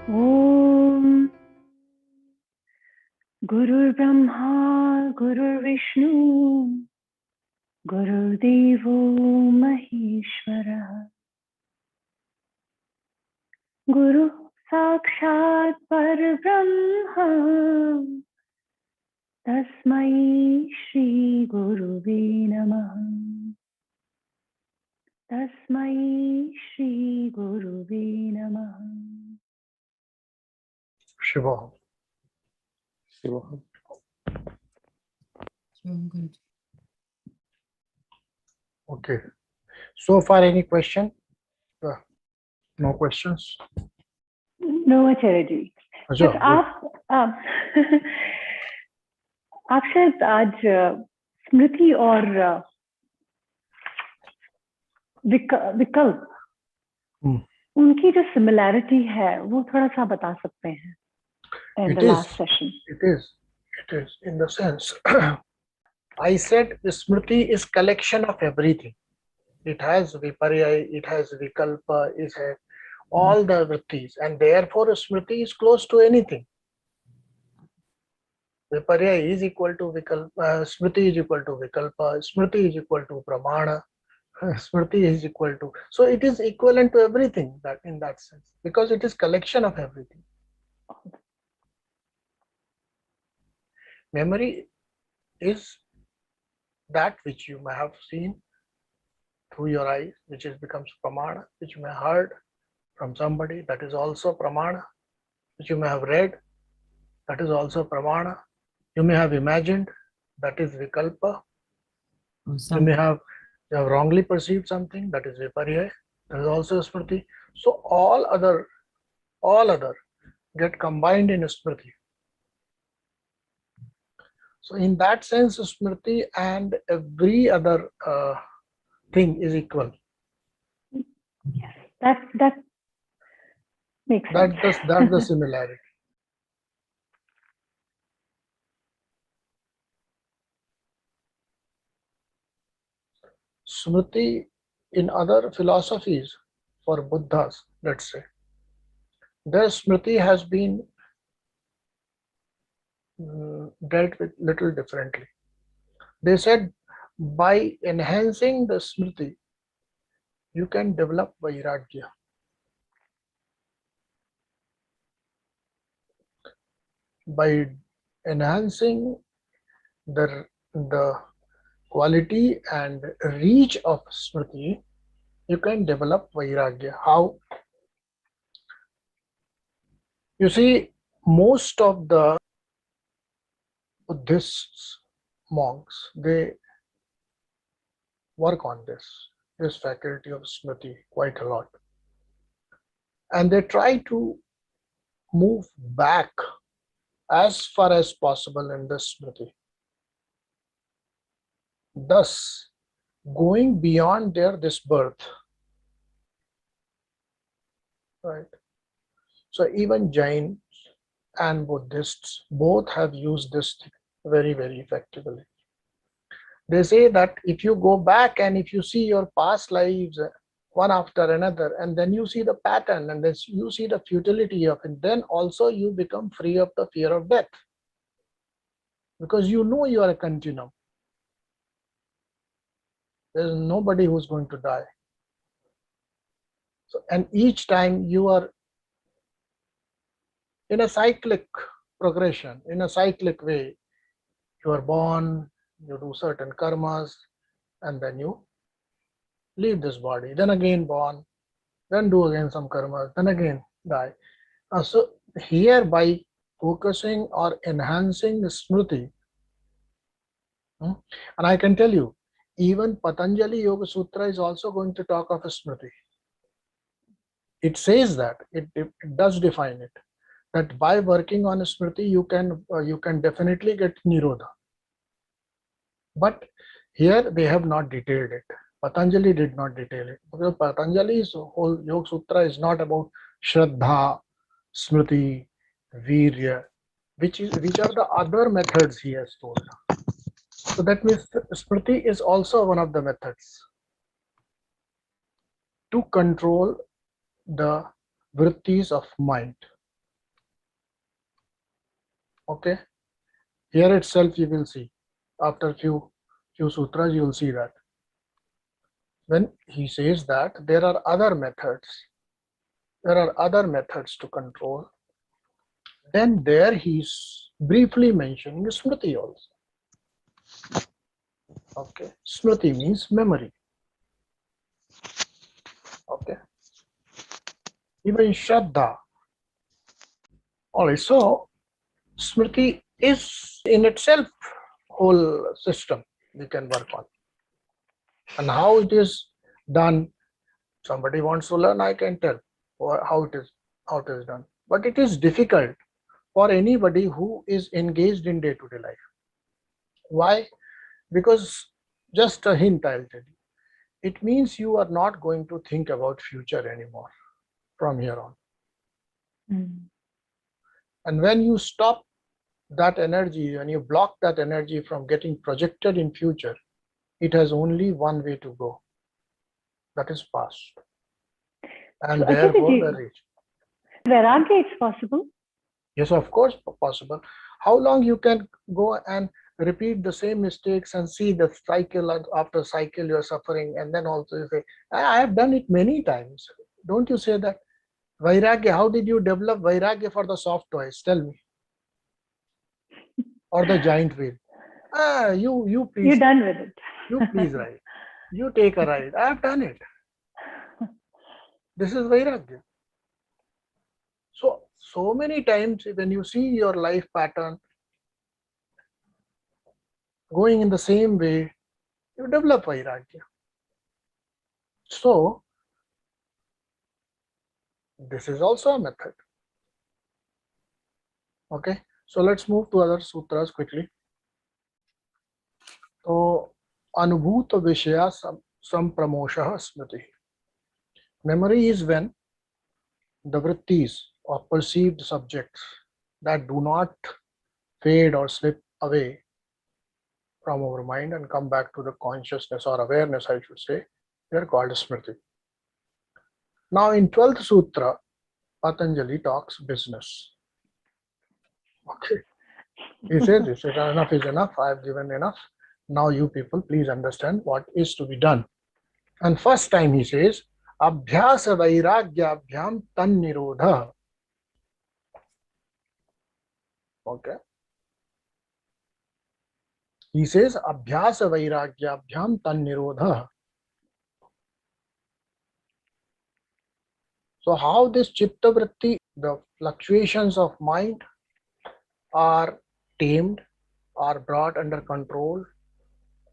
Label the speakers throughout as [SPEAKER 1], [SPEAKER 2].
[SPEAKER 1] Om Gurur Brahma Gurur Vishnu Gurur Devo Maheshwara Guru Sakshat Parabrahma Tasmai Shri Guruve Namaha Tasmai Shri Guruve Namaha.
[SPEAKER 2] Shiva.
[SPEAKER 3] Shiva.
[SPEAKER 2] Okay. So far, any question? No questions?
[SPEAKER 1] No, Acharya ji.
[SPEAKER 2] अच्छा,
[SPEAKER 1] बस आप आप शायद आज स्मृति और विकल्प उनकी जो सिमिलैरिटी है वो थोड़ा सा बता सकते हैं in the last session.
[SPEAKER 2] It is in the sense I said Smriti is collection of everything. It has viparya, it has vikalpa, it has all the vrittis, and therefore Smriti is close to anything. Viparya is equal to vikalpa, Smriti is equal to vikalpa, Smriti is equal to pramana, Smriti is equal to, so it is equivalent to everything that in that sense, because it is collection of everything. Memory is that which you may have seen through your eyes, which is becomes pramana, which you may have heard from somebody, that is also pramana, which you may have read, that is also pramana, you may have imagined, that is vikalpa, you may have wrongly perceived something, that is viparya, that is also smriti. So all other get combined in smriti. So in that sense, smriti and every other thing is equal.
[SPEAKER 1] Yes, that makes sense.
[SPEAKER 2] That's the similarity. Smriti in other philosophies for Buddhas, let's say, their smriti has been dealt with little differently. They said by enhancing the smriti, you can develop Vairagya. By enhancing the quality and reach of smriti, you can develop Vairagya. How? You see, most of the Buddhists, monks, they work on this faculty of smriti quite a lot. And they try to move back as far as possible in the smriti. Thus, going beyond this birth. Right. So even Jains and Buddhists both have used this very, very effectively. They say that if you go back and if you see your past lives one after another, and then you see the pattern and then you see the futility of it, then also you become free of the fear of death. Because you know you are a continuum. There is nobody who is going to die. So, and each time you are in a cyclic progression, in a cyclic way. You are born, you do certain karmas, and then you leave this body. Then again born, then do again some karmas, then again die. So here by focusing or enhancing the smriti, and I can tell you, even Patanjali Yoga Sutra is also going to talk of a smriti. It says that, it does define it, that by working on a smriti, you can definitely get Nirodha. But here they have not detailed it. Patanjali did not detail it, because Patanjali's whole Yoga Sutra is not about Shraddha, Smriti, Virya, which are the other methods he has told. So that means Smriti is also one of the methods to control the vrittis of mind. Okay, here itself you will see, after few sutras you will see that when he says that there are other methods to control, then there he's briefly mentioning smriti also. Okay, smriti means memory. Okay, even shraddha. Alright, so smriti is in itself whole system we can work on, and how it is done. Somebody wants to learn, I can tell how it is done, but it is difficult for anybody who is engaged in day-to-day life. Why? Because, just a hint I'll tell you, it means you are not going to think about future anymore from here on. And when you stop that energy, when you block that energy from getting projected in future, it has only one way to go, that is past, and
[SPEAKER 1] So,
[SPEAKER 2] therefore the
[SPEAKER 1] Acharya ji,
[SPEAKER 2] reach.
[SPEAKER 1] Vairagya is possible.
[SPEAKER 2] Yes, of course possible. How long you can go and repeat the same mistakes and see the cycle after cycle you're suffering, and then also you say, I have done it many times. Don't you say that? Vairagya, how did you develop Vairagya for the soft toys? Tell me. Or the giant wheel. You please.
[SPEAKER 1] You're done with it.
[SPEAKER 2] You please ride. You take a ride. I have done it. This is Vairagya. So many times when you see your life pattern going in the same way, you develop Vairagya. So this is also a method. Okay, so let's move to other sutras quickly. So anubhuta vishaya sampramosha smriti. Memory is when the vrittis or perceived subjects that do not fade or slip away from our mind and come back to the consciousness or awareness, I should say, they are called smriti. Now in 12th sutra, Patanjali talks business. Okay, he says this, enough is enough, I have given enough. Now you people please understand what is to be done. And first time he says, abhyasavairagyabhyam tannirodhah. Okay. He says, abhyasavairagyabhyam tannirodhah. So how this chitta vritti, the fluctuations of mind, are tamed, are brought under control,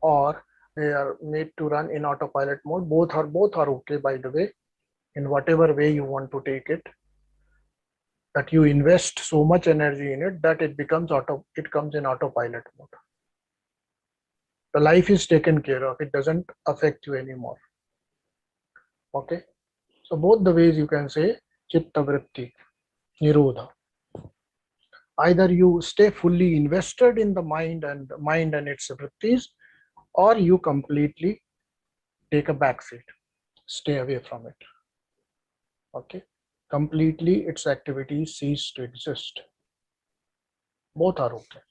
[SPEAKER 2] or they are made to run in autopilot mode. Both are okay, by the way, in whatever way you want to take it. That you invest so much energy in it that it comes in autopilot mode. The life is taken care of, it doesn't affect you anymore. Okay, so both the ways you can say chitta vritti, nirodha. Either you stay fully invested in the mind and its vrittis, or you completely take a back seat, stay away from it. Okay, completely its activities cease to exist. Both are okay.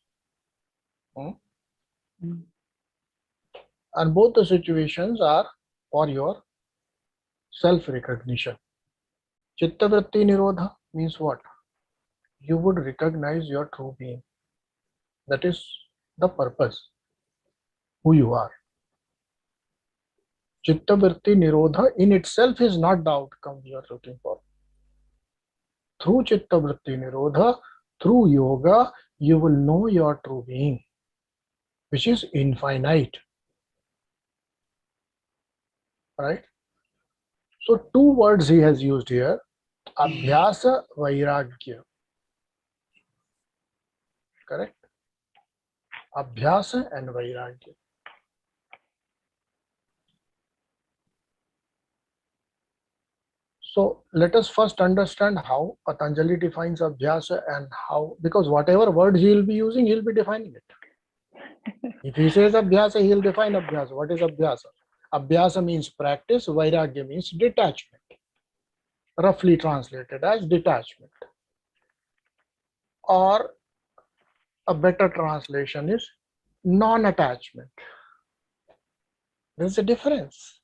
[SPEAKER 2] And both the situations are for your self-recognition. Chitta vritti nirodha means what? You would recognize your true being. That is the purpose, who you are. Chitta vritti nirodha in itself is not the outcome we are looking for. Through chitta vritti nirodha, through yoga, you will know your true being, which is infinite. Right? So two words he has used here, abhyasavairagyabhyam. Correct? Abhyasa and Vairagya. So let us first understand how Patanjali defines abhyasa and how, because whatever words he will be using, he will be defining it. If he says abhyasa, he will define abhyasa. What is abhyasa? Abhyasa means practice, Vairagya means detachment. Roughly translated as detachment. Or A better translation is non-attachment. There's a difference.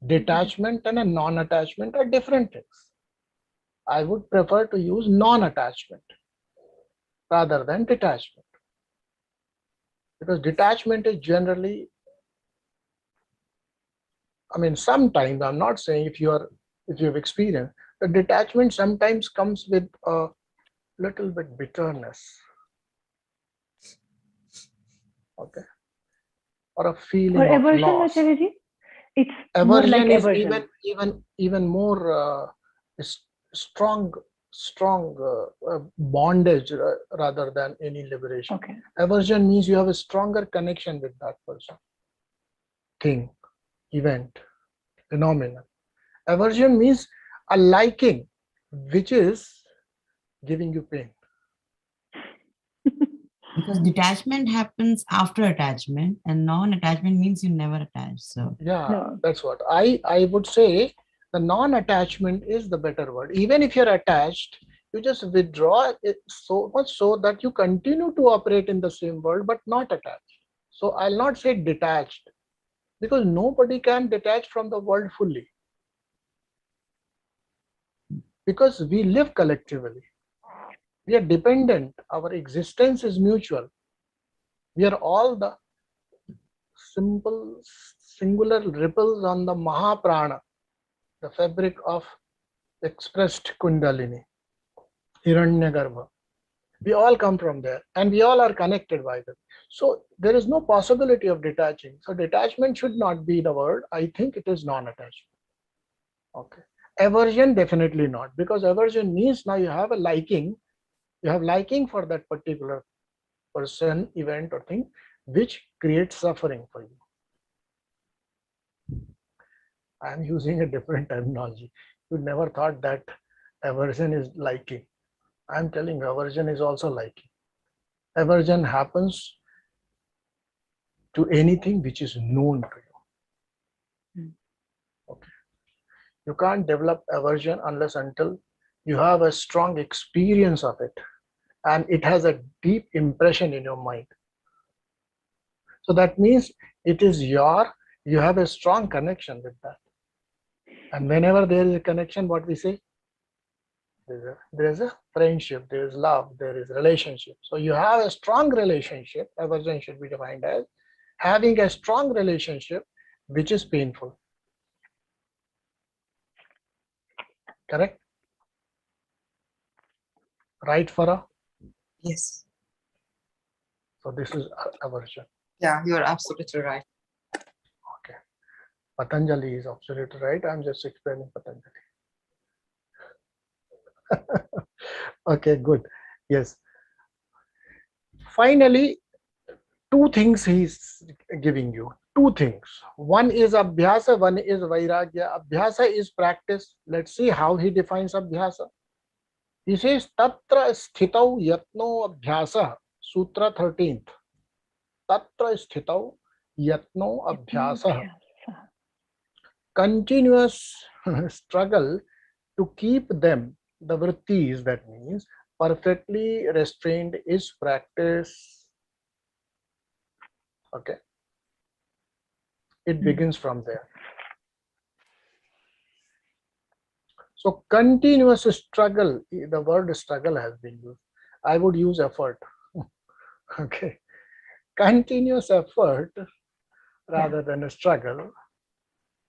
[SPEAKER 2] Detachment and a non-attachment are different things. I would prefer to use non-attachment rather than detachment, because detachment is generally, I mean, sometimes, I'm not saying if you've experienced, the detachment sometimes comes with a little bit bitterness, okay, or a
[SPEAKER 1] Or
[SPEAKER 2] feeling of
[SPEAKER 1] aversion,
[SPEAKER 2] loss.
[SPEAKER 1] Acharya ji? It's more like
[SPEAKER 2] Aversion is
[SPEAKER 1] aversion.
[SPEAKER 2] even more strong bondage rather than any liberation.
[SPEAKER 1] Okay.
[SPEAKER 2] Aversion means you have a stronger connection with that person, thing, event, phenomenon. Aversion means a liking which is giving you pain.
[SPEAKER 4] Because detachment happens after attachment, and non-attachment means you never attach. So
[SPEAKER 2] Yeah,
[SPEAKER 1] No.
[SPEAKER 2] that's what I would say. The non-attachment is the better word. Even if you're attached, you just withdraw it so much so that you continue to operate in the same world but not attached. So I'll not say detached, because nobody can detach from the world fully, because we live collectively. We are dependent. Our existence is mutual. We are all the simple singular ripples on the Mahaprana, the fabric of expressed Kundalini, Hiranyagarbha. We all come from there and we all are connected by them. So there is no possibility of detaching. So detachment should not be the word. I think it is non-attachment. Okay. Aversion, definitely not, because aversion means now you have a liking. You have liking for that particular person, event, or thing, which creates suffering for you. I am using a different terminology. You never thought that aversion is liking. I am telling you, aversion is also liking. Aversion happens to anything which is known to you. Okay. You can't develop aversion unless until you have a strong experience of it and it has a deep impression in your mind. So that means it is you have a strong connection with that. And whenever there is a connection, what we say? There is a friendship, there is love, there is relationship. So you have a strong relationship. Aversion should be defined as having a strong relationship which is painful. Correct? Right, Farah?
[SPEAKER 5] Yes.
[SPEAKER 2] So this is aversion.
[SPEAKER 5] Yeah, you're absolutely right.
[SPEAKER 2] Okay. Patanjali is absolutely right. I'm just explaining Patanjali. Okay, good. Yes. Finally, two things he's giving you. Two things. One is abhyasa, one is vairagya. Abhyasa is practice. Let's see how he defines abhyasa. He says tatra sthitau yatno abhyasah. Sutra 13th. Tatra sthitau yatno abhyasah. Continuous struggle to keep them, the vrittis, that means perfectly restrained, is practice. Okay. It begins from there. So continuous struggle, the word struggle has been used. I would use effort. Okay. Continuous effort rather than a struggle.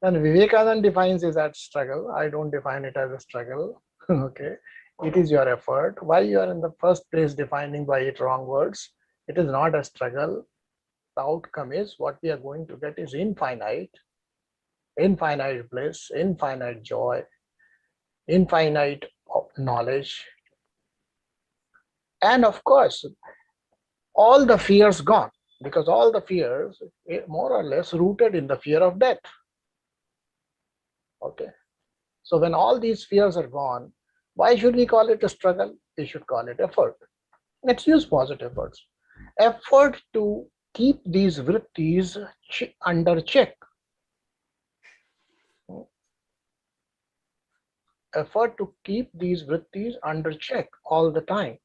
[SPEAKER 2] And Vivekananda defines it as struggle. I don't define it as a struggle. Okay. It is your effort. Why you are in the first place defining by it wrong words? It is not a struggle. The outcome is what we are going to get is infinite bliss, infinite joy, infinite knowledge, and of course all the fears gone, because all the fears more or less rooted in the fear of death. Okay, so when all these fears are gone, why should we call it a struggle? We should call it effort. Let's use positive words. Effort to keep these vrittis under check. Effort to keep these vrittis under check all the time.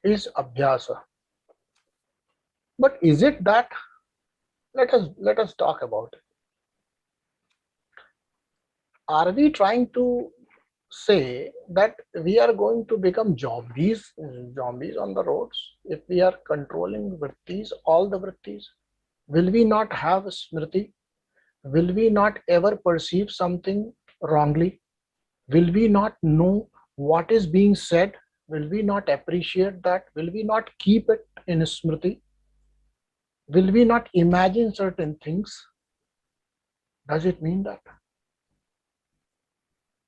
[SPEAKER 2] is abhyasa. But is it that? Let us talk about it. Are we trying to say that we are going to become zombies on the roads if we are controlling vrittis, all the vrittis? Will we not have smriti? Will we not ever perceive something wrongly? Will we not know what is being said? Will we not appreciate that? Will we not keep it in smriti? Will we not imagine certain things? Does it mean that?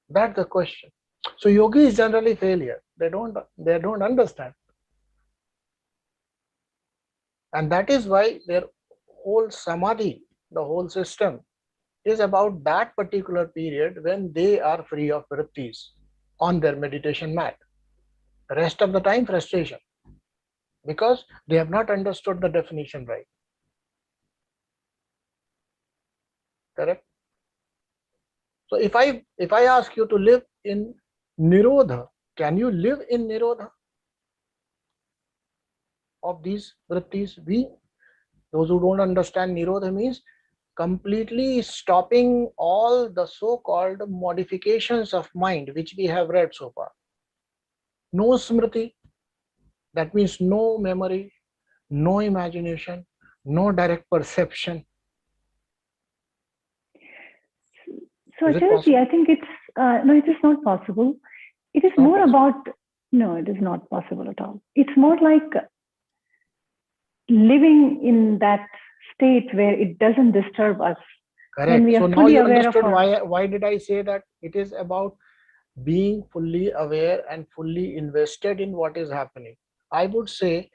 [SPEAKER 2] That's the question. So yogi is generally failure. They don't understand. And that is why their whole samadhi, the whole system, is about that particular period when they are free of vrittis on their meditation mat. The rest of the time, frustration, because they have not understood the definition right. Correct? So if I ask you to live in Nirodha, can you live in Nirodha of these vrittis? Those who don't understand, Nirodha means completely stopping all the so-called modifications of mind which we have read so far. No smriti, that means no memory, no imagination, no direct perception.
[SPEAKER 1] So
[SPEAKER 2] Is it
[SPEAKER 1] Acharya, I
[SPEAKER 2] possible?
[SPEAKER 1] think it's no, it is not possible. It is
[SPEAKER 2] Not
[SPEAKER 1] more
[SPEAKER 2] possible.
[SPEAKER 1] about no, it is not possible at all. It's more like living in that state where it doesn't disturb us. When
[SPEAKER 2] Correct.
[SPEAKER 1] we
[SPEAKER 2] So
[SPEAKER 1] are
[SPEAKER 2] now
[SPEAKER 1] fully
[SPEAKER 2] you
[SPEAKER 1] aware of
[SPEAKER 2] understood
[SPEAKER 1] our
[SPEAKER 2] why did I say that it is about being fully aware and fully invested in what is happening. I would say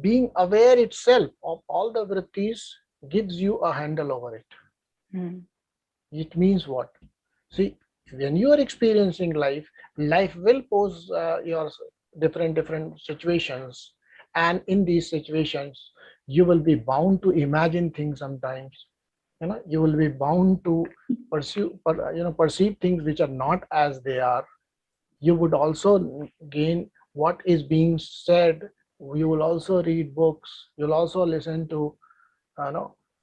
[SPEAKER 2] being aware itself of all the vrittis gives you a handle over it. It means what? See, when you are experiencing life, life will pose your different situations, and in these situations, you will be bound to imagine things sometimes. You will be bound to perceive things which are not as they are. You would also gain what is being said. You will also read books. You'll also listen to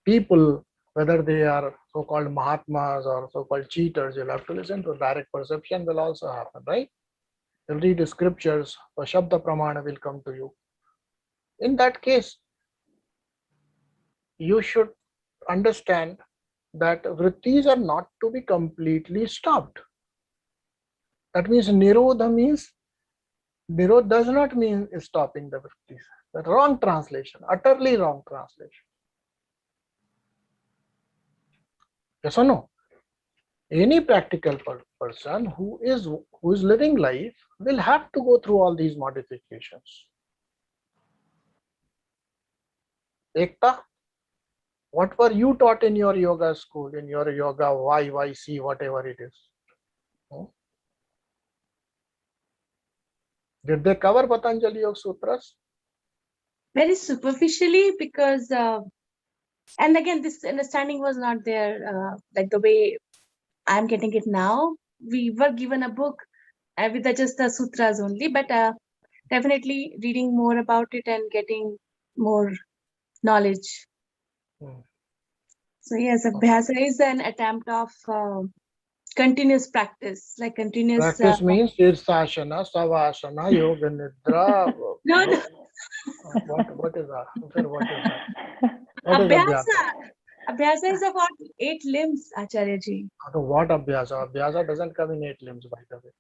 [SPEAKER 2] people, whether they are so-called Mahatmas or so-called cheaters. You'll have to listen to. Direct perception will also happen, right? You'll read the scriptures, or Shabda Pramana will come to you. In that case, you should understand that vrittis are not to be completely stopped. That means Nirodha does not mean stopping the vrittis. The wrong translation, utterly wrong translation. Yes or no? Any practical person who is living life will have to go through all these modifications. Ekta, what were you taught in your yoga school, in your yoga YYC, whatever it is? Did they cover Patanjali Yoga Sutras?
[SPEAKER 6] Very superficially, because and again, this understanding was not there like the way I'm getting it now. We were given a book with just the sutras only, but definitely reading more about it and getting more knowledge. So yes, abhyasa is an attempt of continuous practice, like continuous
[SPEAKER 2] Practice means Tirsashana, Savasana, Yoga Nidra.
[SPEAKER 6] no.
[SPEAKER 2] What is that? What is that? What is
[SPEAKER 6] Abhyasa. Abhyasa is about 8 limbs, Acharya ji.
[SPEAKER 2] What abhyasa? Abhyasa doesn't come in 8 limbs, by the way.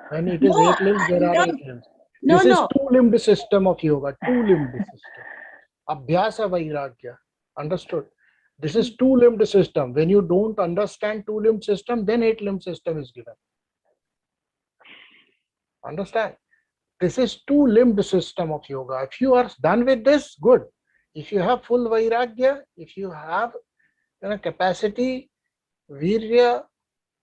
[SPEAKER 2] When it is
[SPEAKER 6] No,
[SPEAKER 2] 8 limbs, there are
[SPEAKER 6] no,
[SPEAKER 2] 8 limbs.
[SPEAKER 6] no,
[SPEAKER 2] This is
[SPEAKER 6] no.
[SPEAKER 2] two-limbed system of yoga, two-limbed system. Abhyasavairagyabhyam. Understood? This is two-limbed system. When you don't understand two-limbed system, then 8-limbed system is given. Understand? This is two-limbed system of yoga. If you are done with this, good. If you have full Vairagya, if you have capacity, virya,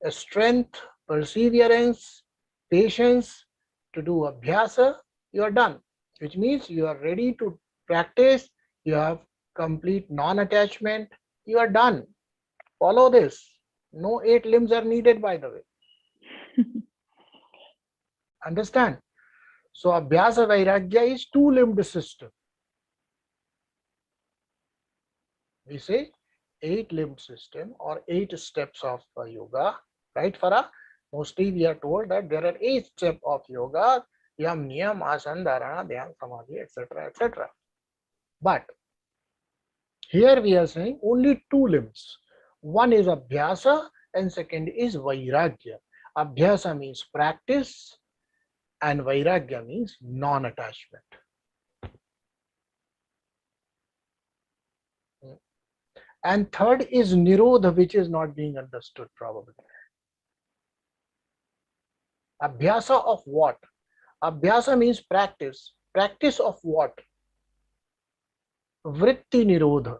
[SPEAKER 2] strength, perseverance, patience to do abhyasa, you are done. Which means you are ready to practice, you have complete non-attachment, you are done. Follow this. No 8 limbs are needed, by the way. Understand? So abhyasavairagya is two-limbed system. We say 8-limbed system or 8 steps of yoga, right, Farah? Mostly we are told that there are 8 steps of yoga, yam, niyam, asana, dharana, dhyana, samadhi, etc., etc. But here we are saying only 2 limbs. One is abhyasa and second is vairagya. Abhyasa means practice and vairagya means non-attachment. And third is Nirodha, which is not being understood probably. Abhyasa of what? Abhyasa means practice. Practice of what? Vritti Nirodha.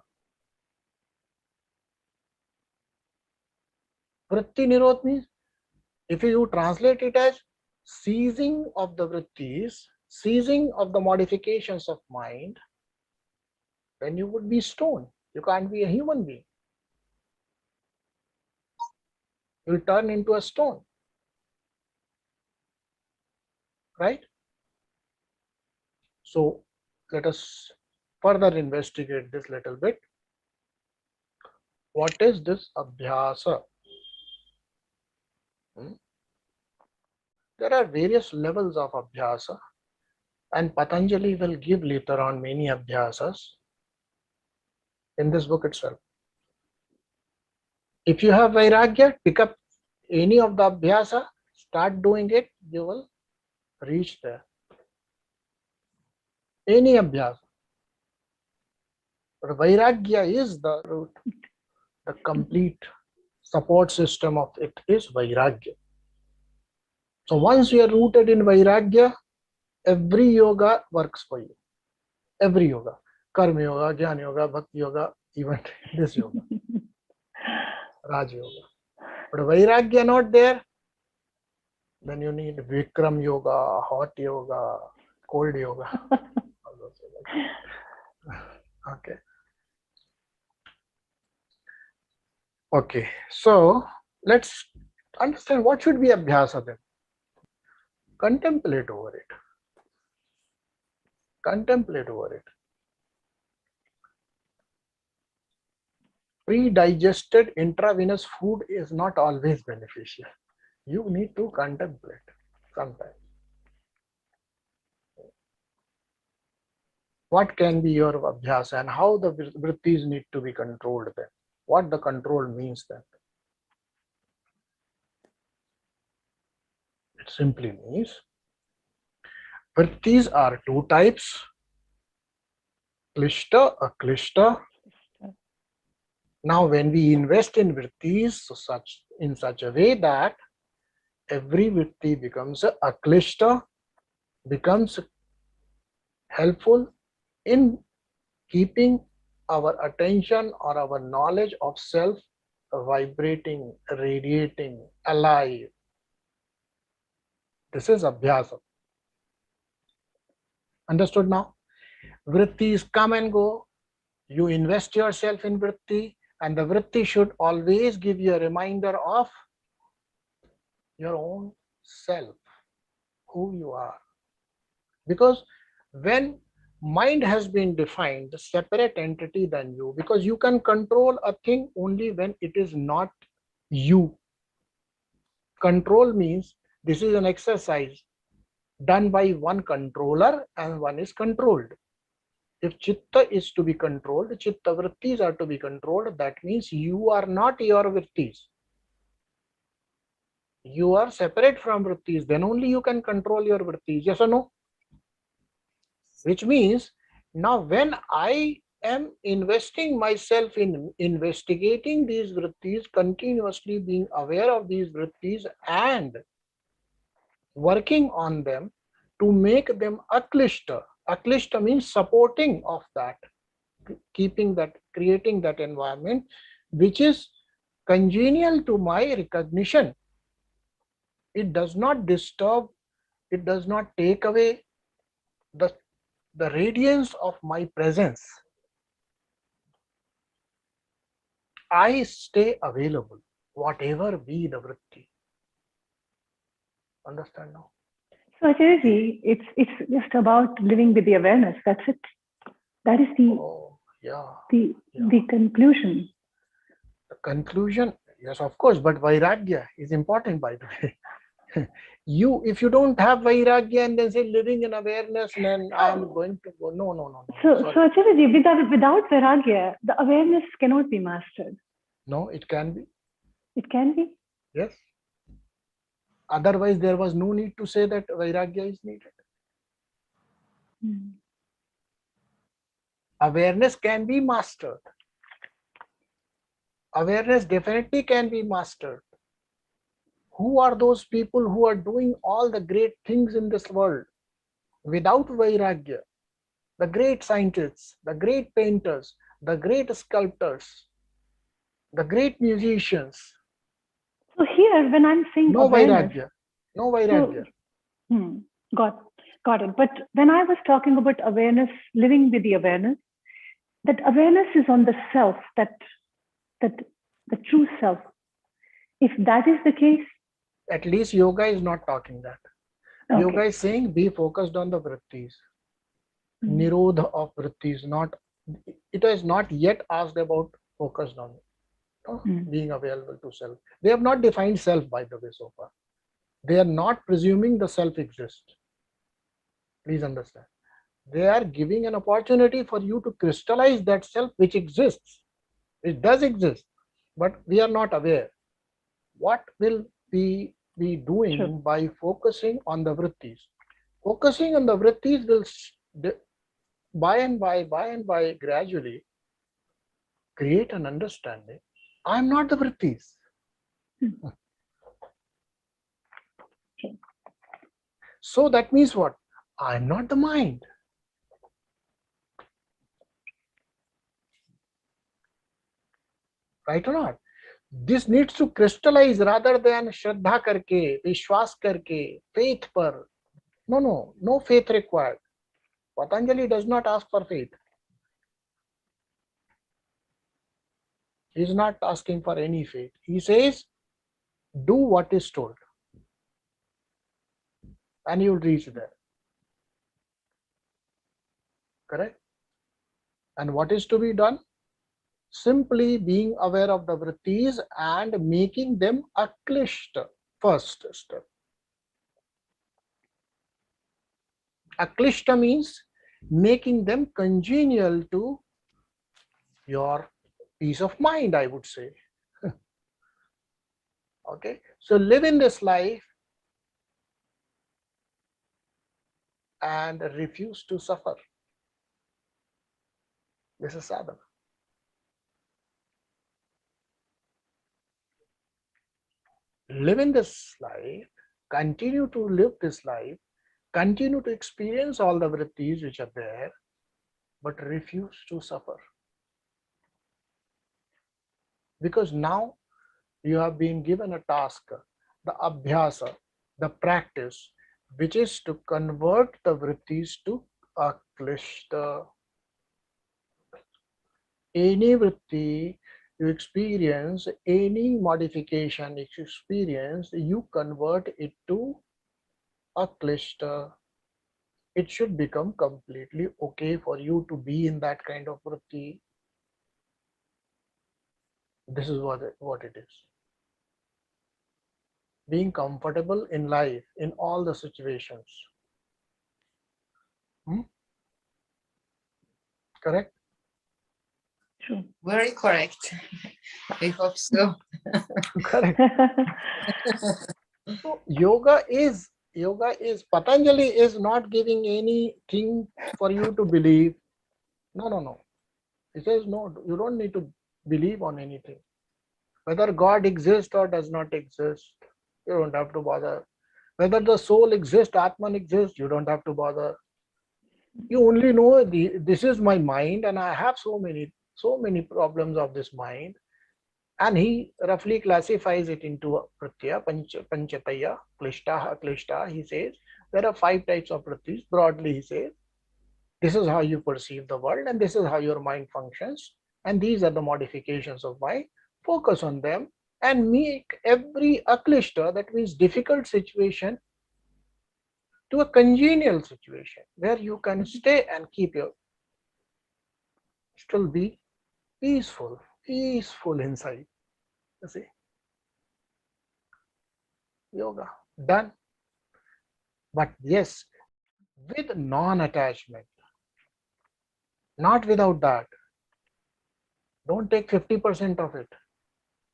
[SPEAKER 2] Vritti Nirodha means, if you translate it as ceasing of the vrittis, ceasing of the modifications of mind, then you would be stone. You can't be a human being. You'll turn into a stone. Right? So let us further investigate this little bit. What is this abhyasa? There are various levels of abhyasa, and Patanjali will give later on many abhyasas in this book itself. If you have Vairagya, pick up any of the abhyasa, start doing it, you will reach there. Any abhyasa. But Vairagya is the root, the complete support system of it is Vairagya. So once you are rooted in Vairagya, every yoga works for you. Every yoga. Karma yoga, Jnana yoga, Bhakti yoga, even this yoga. Rajayoga. But Vairagya not there, then you need Vikram yoga, hot yoga, cold yoga. Okay. Okay. So let's understand what should be abhyasa then. Contemplate over it. Contemplate over it. Pre-digested intravenous food is not always beneficial. You need to contemplate sometimes. What can be your abhyasa and how the vrittis need to be controlled then? What the control means then? It simply means vrittis are 2 types, klishta, aklishta. Now when we invest in vrittis in such a way that every vritti becomes aklishta, becomes helpful in keeping our attention or our knowledge of self vibrating, radiating, alive. This is abhyasa. Understood now? Vrittis come and go. You invest yourself in vritti, and the vritti should always give you a reminder of your own self, who you are. Because when mind has been defined a separate entity than you, because you can control a thing only when it is not you. Control means this is an exercise done by one controller and one is controlled. If chitta is to be controlled, chitta vrittis are to be controlled, that means you are not your vrittis. You are separate from vrittis, then only you can control your vrittis. Yes or no? Which means now when I am investing myself in investigating these vrittis, continuously being aware of these vrittis and working on them to make them aklishta. Aklishta means supporting of that, keeping that, creating that environment which is congenial to my recognition. It does not disturb, it does not take away the radiance of my presence. I stay available, whatever be the vritti. Understand now?
[SPEAKER 1] So Acharya, it's just about living with the awareness. That's it. That is
[SPEAKER 2] Oh, yeah.
[SPEAKER 1] the conclusion.
[SPEAKER 2] The conclusion, yes, of course, but Vairagya is important, by the way. If you don't have Vairagya and then say living in awareness, then I am going to go. No.
[SPEAKER 1] So Acharya, without Vairagya, the awareness cannot be mastered.
[SPEAKER 2] No, it can be.
[SPEAKER 1] It can be.
[SPEAKER 2] Yes. Otherwise, there was no need to say that Vairagya is needed. Awareness can be mastered. Awareness definitely can be mastered. Who are those people who are doing all the great things in this world without Vairagya? The great scientists, the great painters, the great sculptors, the great musicians.
[SPEAKER 1] So here, when I'm saying
[SPEAKER 2] No
[SPEAKER 1] awareness,
[SPEAKER 2] Vairagya. No Vairagya.
[SPEAKER 1] Got it. But when I was talking about awareness, living with the awareness, that awareness is on the self, that the true self. If that is the case,
[SPEAKER 2] At least yoga is not talking that.
[SPEAKER 1] okay.
[SPEAKER 2] Yoga is saying be focused on the vrittis. Nirodha of vrittis. It has not yet asked about focused on being available to self. They have not defined self, by the way, so far. They are not presuming the self exists. Please understand. They are giving an opportunity for you to crystallize that self which exists. It does exist, but we are not aware. What will we be doing by focusing on the vrittis? Focusing on the vrittis will, by and by, gradually create an understanding. I am not the vrittis. So that means what? I am not the mind. Right or not? This needs to crystallize rather than shraddha karke, vishwas karke, faith par. No faith required. Patanjali does not ask for faith. He is not asking for any faith. He says, do what is told. And you will reach there. Correct? And what is to be done? Simply being aware of the vrittis and making them aklishta. First step. Aklishta means making them congenial to your peace of mind, I would say. Okay, so live in this life and refuse to suffer. This is sadhana. Live in this life, continue to live this life, continue to experience all the vrittis which are there, but refuse to suffer. Because now you have been given a task, the abhyasah, the practice, which is to convert the vrittis to aklishta. Any vritti you experience, any modification you experience, you convert it to aklishta. It should become completely okay for you to be in that kind of vritti. This is what it is. Being comfortable in life, in all the situations. Correct?
[SPEAKER 1] True.
[SPEAKER 5] Very correct. I hope so.
[SPEAKER 2] Correct. So yoga is Patanjali is not giving anything for you to believe. No. He says no, you don't need to believe on anything. Whether God exists or does not exist, you don't have to bother. Whether the soul exists, Atman exists, you don't have to bother. You only know this is my mind and I have so many problems of this mind. And he roughly classifies it into pratyaya, panchataya, klishta, aklishta. He says there are 5 types of vrittis. Broadly, he says this is how you perceive the world and this is how your mind functions. And these are the modifications of mind. Focus on them and make every aklishta, that means difficult situation, to a congenial situation where you can stay and keep your, still be peaceful inside. You see, yoga done. But yes, with non-attachment, not without that. Don't take 50% of it.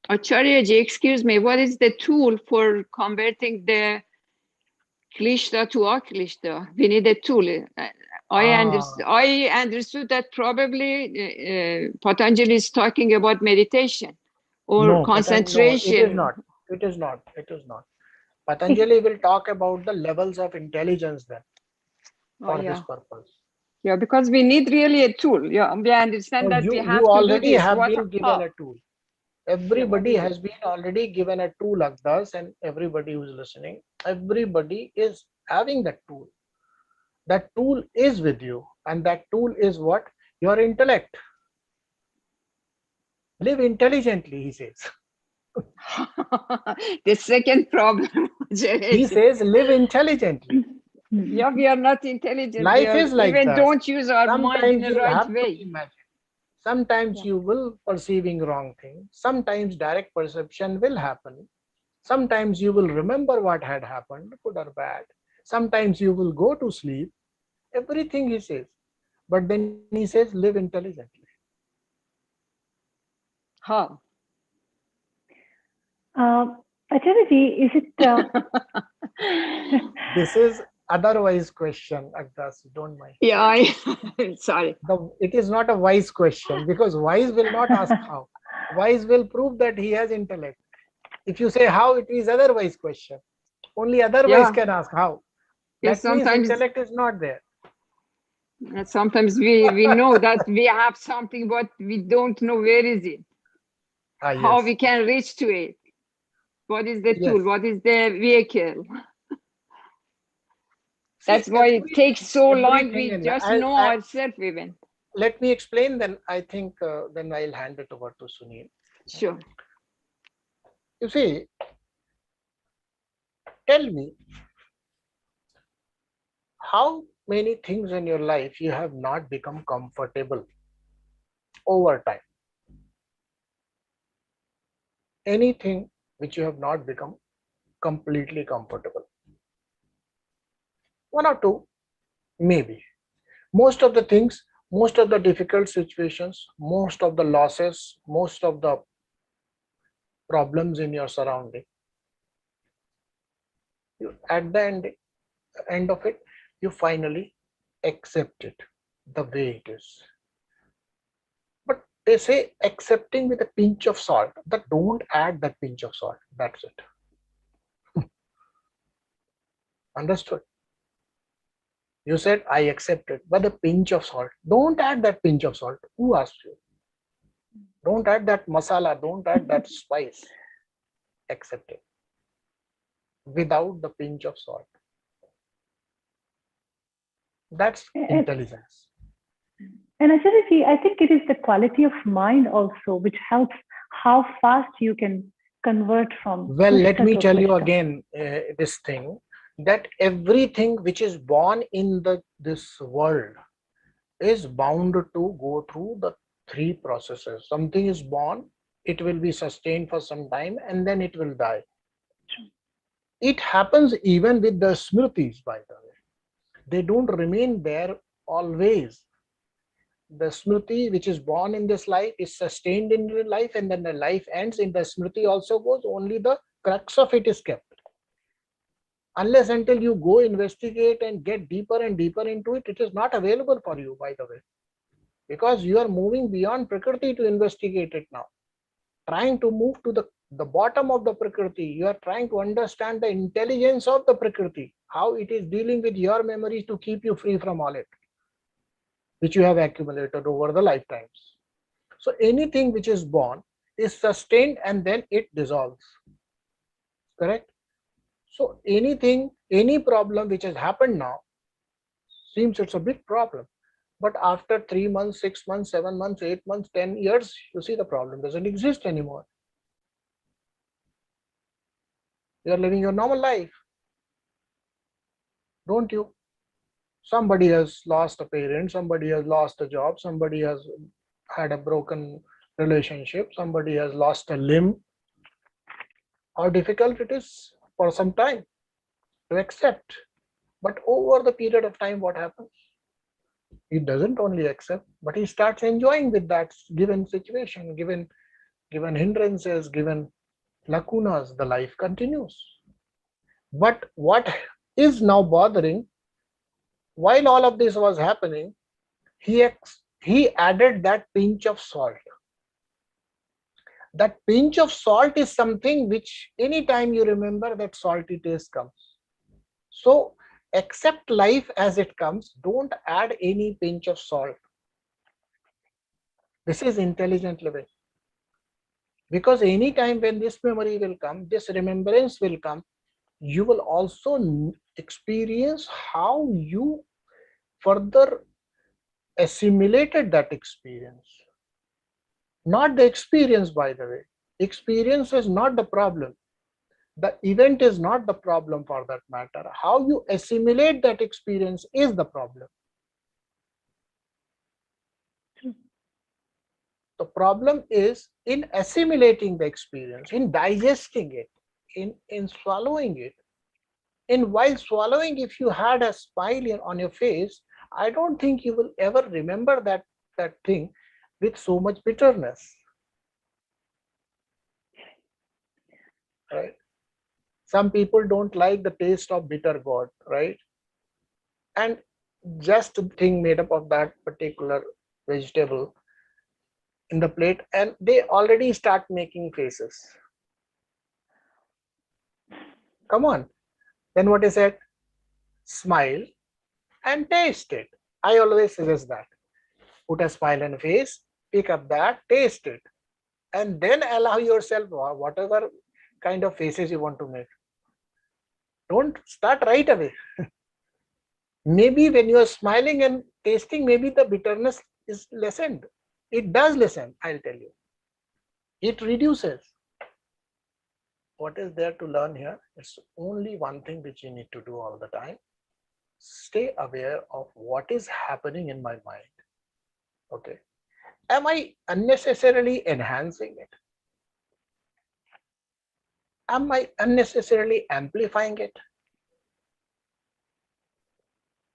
[SPEAKER 7] Acharyaji, excuse me, what is the tool for converting the klishta to aklishta? We need a tool. I understood that probably Patanjali is talking about meditation or
[SPEAKER 2] No,
[SPEAKER 7] concentration.
[SPEAKER 2] no, it is not. It is not. It is not. Patanjali will talk about the levels of intelligence then for this purpose.
[SPEAKER 7] Yeah, because we need really a tool. Yeah, we understand
[SPEAKER 2] So
[SPEAKER 7] that we
[SPEAKER 2] you
[SPEAKER 7] have to
[SPEAKER 2] already
[SPEAKER 7] do this.
[SPEAKER 2] have been given a tool. Everybody
[SPEAKER 7] Yeah,
[SPEAKER 2] has been already given a tool like this, and everybody who is listening, everybody is having that tool. That tool is with you, and that tool is what? Your intellect. Live intelligently, he says.
[SPEAKER 7] the second problem.
[SPEAKER 2] He says live intelligently.
[SPEAKER 7] Yeah, we are not intelligent.
[SPEAKER 2] Life is like
[SPEAKER 7] even
[SPEAKER 2] that.
[SPEAKER 7] don't use our mind in
[SPEAKER 2] Sometimes
[SPEAKER 7] the
[SPEAKER 2] you
[SPEAKER 7] right
[SPEAKER 2] have to
[SPEAKER 7] way.
[SPEAKER 2] imagine. Sometimes you will perceiving wrong things. Sometimes direct perception will happen. Sometimes you will remember what had happened, good or bad. Sometimes you will go to sleep. Everything he says. But then he says live intelligently.
[SPEAKER 7] How?
[SPEAKER 1] Acharyaji, is it?
[SPEAKER 2] This is otherwise question, Agdas, don't mind.
[SPEAKER 7] Yeah, sorry.
[SPEAKER 2] It is not a wise question, because wise will not ask how. Wise will prove that he has intellect. If you say how, it is otherwise question. Only otherwise can ask how.
[SPEAKER 7] Yes,
[SPEAKER 2] That means
[SPEAKER 7] sometimes
[SPEAKER 2] intellect is not there.
[SPEAKER 7] sometimes we know that we have something, but we don't know where is it. How
[SPEAKER 2] Yes.
[SPEAKER 7] we can reach to it. What is the
[SPEAKER 2] Yes.
[SPEAKER 7] tool? What is the vehicle? That's
[SPEAKER 2] See,
[SPEAKER 7] why it takes so long.
[SPEAKER 2] everything
[SPEAKER 7] We
[SPEAKER 2] in
[SPEAKER 7] just
[SPEAKER 2] life-
[SPEAKER 7] know ourselves even.
[SPEAKER 2] Let me explain, then I think then I'll hand it over to Sunil.
[SPEAKER 7] Sure.
[SPEAKER 2] You see, tell me, how many things in your life you have not become comfortable over time? Anything which you have not become completely comfortable? One or two, maybe. Most of the things, most of the difficult situations, most of the losses, most of the problems in your surrounding, at the end of it, you finally accept it the way it is. But they say accepting with a pinch of salt, that don't add that pinch of salt. That's it. Understood? You said I accept it, but a pinch of salt. Don't add that pinch of salt. Who asked you? Don't add that masala, don't add that spice. Accept it without the pinch of salt. That's intelligence.
[SPEAKER 1] And Acharyaji, I think it is the quality of mind also which helps how fast you can convert from.
[SPEAKER 2] Well, let
[SPEAKER 1] pushta
[SPEAKER 2] me
[SPEAKER 1] to
[SPEAKER 2] tell you
[SPEAKER 1] pushta.
[SPEAKER 2] again this thing, that everything which is born in this world is bound to go through the three processes. Something is born, it will be sustained for some time, and then it will die. It happens even with the smritis, by the way. They don't remain there always. The smriti which is born in this life is sustained in the life, and then the life ends, in the smriti also goes, only the crux of it is kept. Unless until you go investigate and get deeper and deeper into it, it is not available for you, by the way, because you are moving beyond Prakriti to investigate it now. Trying to move to the bottom of the Prakriti, you are trying to understand the intelligence of the Prakriti, how it is dealing with your memories to keep you free from all it, which you have accumulated over the lifetimes. So anything which is born is sustained and then it dissolves. Correct? So anything, any problem which has happened now, seems it's a big problem. But after 3 months, 6 months, 7 months, 8 months, 10 years, you see the problem doesn't exist anymore. You are living your normal life. don't you? Somebody has lost a parent, somebody has lost a job, somebody has had a broken relationship, somebody has lost a limb. How difficult it is for some time to accept. But over the period of time, what happens? He doesn't only accept, but he starts enjoying with that given situation, given hindrances, given lacunas, the life continues. But what is now bothering, while all of this was happening, he added that pinch of salt. That pinch of salt is something which anytime you remember, that salty taste comes. So accept life as it comes. Don't add any pinch of salt. This is intelligent living. Because anytime when this memory will come, this remembrance will come, you will also experience how you further assimilated that experience. Not the experience, by the way. Experience is not the problem. The event is not the problem for that matter. How you assimilate that experience is the problem. The problem is in assimilating the experience, in digesting it, in swallowing it. And while swallowing, if you had a smile on your face, I don't think you will ever remember that thing with so much bitterness. Right? Some people don't like the taste of bitter gourd, right? And just a thing made up of that particular vegetable in the plate, and they already start making faces. Come on. Then what is it? Smile and taste it. I always suggest that. Put a smile on face, pick up that, taste it, and then allow yourself whatever kind of faces you want to make. Don't start right away. Maybe when you are smiling and tasting, maybe the bitterness is lessened. It does lessen, I'll tell you. It reduces. What is there to learn here? It's only one thing which you need to do all the time. Stay aware of what is happening in my mind. Okay. Am I unnecessarily enhancing it? Am I unnecessarily amplifying it?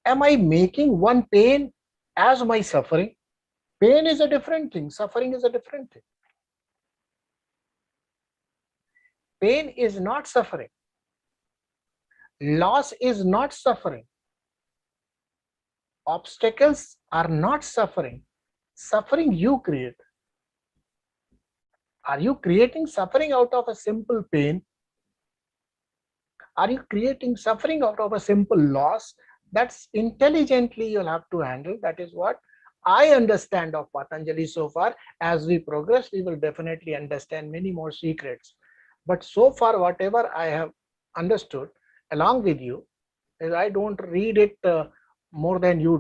[SPEAKER 2] Am I making one pain as my suffering? Pain is a different thing. Suffering is a different thing. Pain is not suffering. Loss is not suffering. Obstacles are not suffering. Suffering you create. Are you creating suffering out of a simple pain? Are you creating suffering out of a simple loss? That's intelligently you'll have to handle. That is what I understand of Patanjali so far. As we progress, we will definitely understand many more secrets. But so far, whatever I have understood along with you is I don't read it more than you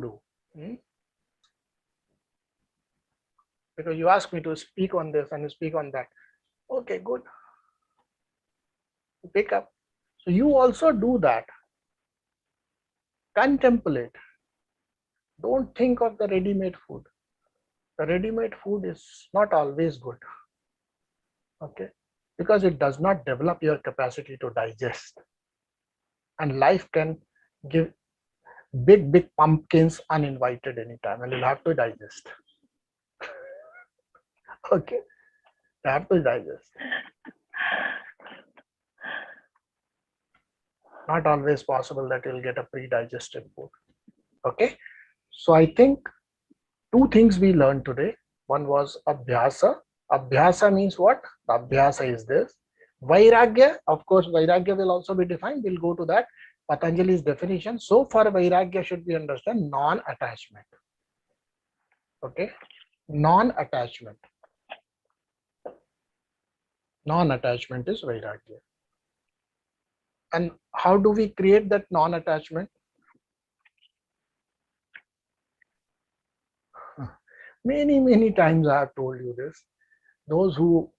[SPEAKER 2] do. Because you asked me to speak on this and speak on that. Okay, good. Pick up. So you also do that. Contemplate. Don't think of the ready-made food. The ready-made food is not always good. Okay, because it does not develop your capacity to digest. And life can give big pumpkins uninvited anytime, and you'll have to digest. Okay, you have to digest. Not always possible that you'll get a pre-digested food. Okay, so I think two things we learned today. One was abhyasa. Abhyasa means what? The abhyasa is this. Vairagya, of course, Vairagya will also be defined. We'll go to that. Patanjali's definition. So for Vairagya should be understand non-attachment. Okay, non-attachment. Non-attachment is Vairagya. And how do we create that non-attachment? Many times I have told you this. Those who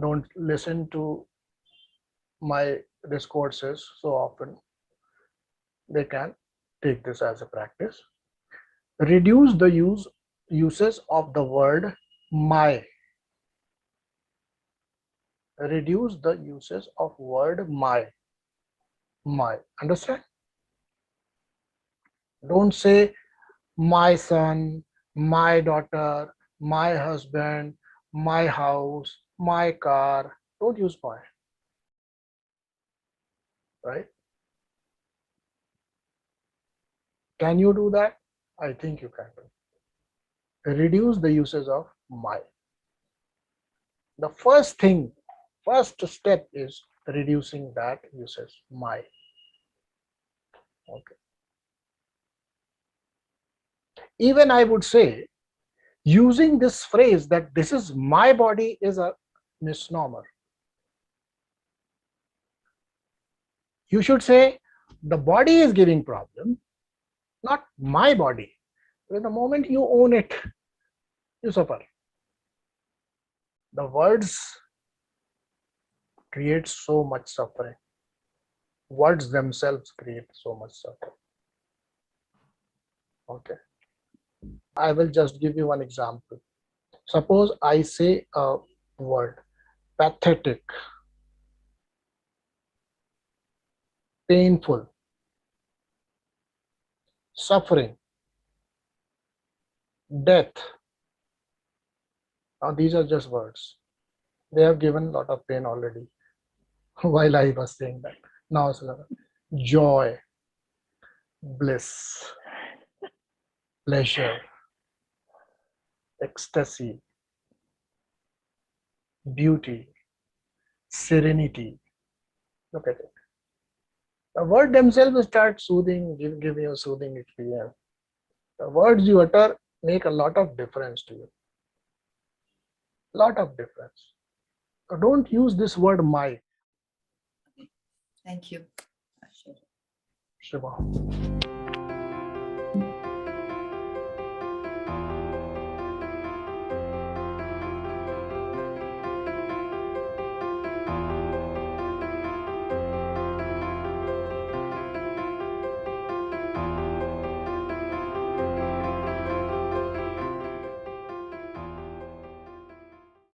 [SPEAKER 2] don't listen to my discourses so often, they can take this as a practice. Reduce the uses of the word my. Reduce the uses of word my. My. Understand? Don't say my son, my daughter, my husband, my house, my car. Don't use my. Right? Can you do that? I think you can do. Reduce the uses of my. The first step is reducing that usage, my. Okay. Even I would say, using this phrase that this is my body is a misnomer. You should say the body is giving problem, not my body. Because the moment you own it, you suffer. The words create so much suffering. Words themselves create so much suffering. Okay. I will just give you one example. Suppose I say a word, pathetic, painful, suffering, death. Now these are just words. They have given a lot of pain already while I was saying that. Now it's joy, bliss, pleasure, ecstasy, beauty, serenity. Look at it. The word themselves start soothing, give you a soothing experience. The words you utter make a lot of difference to you. Lot of difference. So don't use this word my.
[SPEAKER 5] Thank you.
[SPEAKER 2] Shiva.